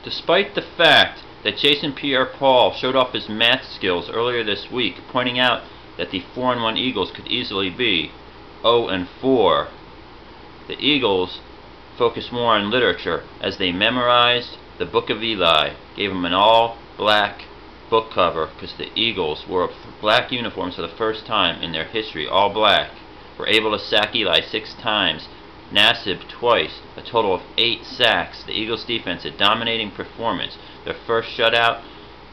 Despite the fact that Jason Pierre-Paul showed off his math skills earlier this week, pointing out that the 4-1 Eagles could easily be 0-4, the Eagles focused more on literature as they memorized the Book of Eli, gave them an all-black book cover because the Eagles wore black uniforms for the first time in their history, all black, were able to sack Eli 6 times, Nassib twice, a total of 8 sacks. The Eagles defense a dominating performance, their first shutout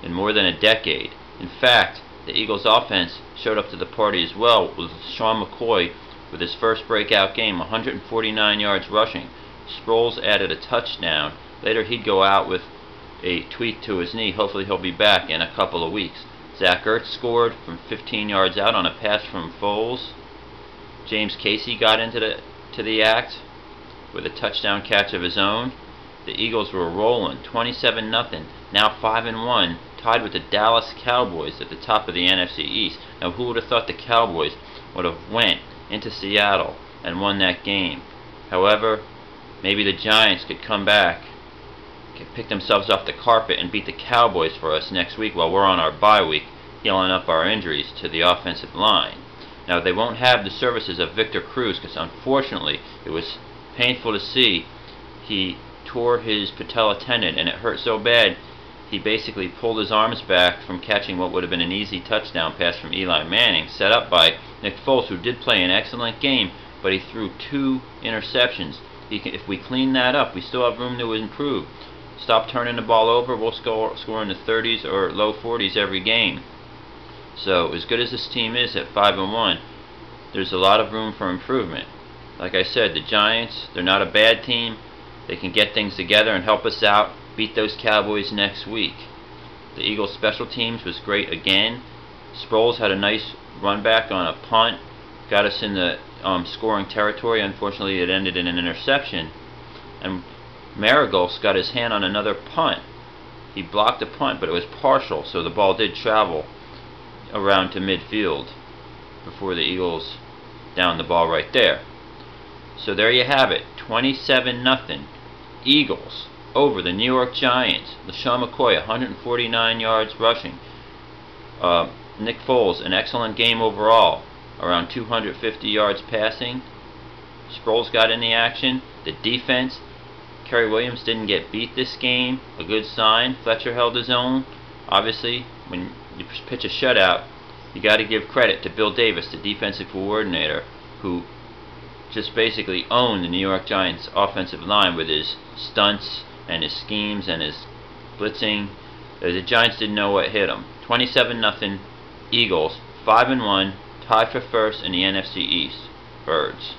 in more than a decade. In fact, the Eagles offense showed up to the party as well, with Lesean McCoy with his first breakout game, 149 yards rushing. Sproles added a touchdown. Later he'd go out with a tweak to his knee. Hopefully he'll be back in a couple of weeks. Zach Ertz scored from 15 yards out on a pass from Foles. James Casey got into the act with a touchdown catch of his own. The Eagles were rolling, 27-0, now 5-1, tied with the Dallas Cowboys at the top of the NFC East. Now who would have thought the Cowboys would have went into Seattle and won that game? However, maybe the Giants could come back, could pick themselves off the carpet and beat the Cowboys for us next week while we're on our bye week, healing up our injuries to the offensive line. Now they won't have the services of Victor Cruz because unfortunately it was painful to see. He tore his patella tendon and it hurt so bad he basically pulled his arms back from catching what would have been an easy touchdown pass from Eli Manning, set up by Nick Foles, who did play an excellent game, but he threw 2 interceptions. If we clean that up, we still have room to improve. Stop turning the ball over, we'll score in the 30s or low 40s every game. So as good as this team is at 5-1, there's a lot of room for improvement. Like I said, the Giants, they're not a bad team. They can get things together and help us out, beat those Cowboys next week. The Eagles special teams was great again. Sproles had a nice run back on a punt, got us in the scoring territory. Unfortunately it ended in an interception, and Marigol's got his hand on another punt. He blocked the punt, but it was partial, so the ball did travel around to midfield before the Eagles downed the ball right there. So there you have it, 27-0 Eagles over the New York Giants. Lesean McCoy 149 yards rushing. Nick Foles, an excellent game overall, around 250 yards passing. Sproles got in the action. The defense, Kerry Williams didn't get beat this game, a good sign. Fletcher held his own. Obviously, when you pitch a shutout, you got to give credit to Bill Davis, the defensive coordinator, who just basically owned the New York Giants offensive line with his stunts and his schemes and his blitzing. The Giants didn't know what hit them. 27-0 Eagles, 5-1, tied for first in the NFC East. Birds.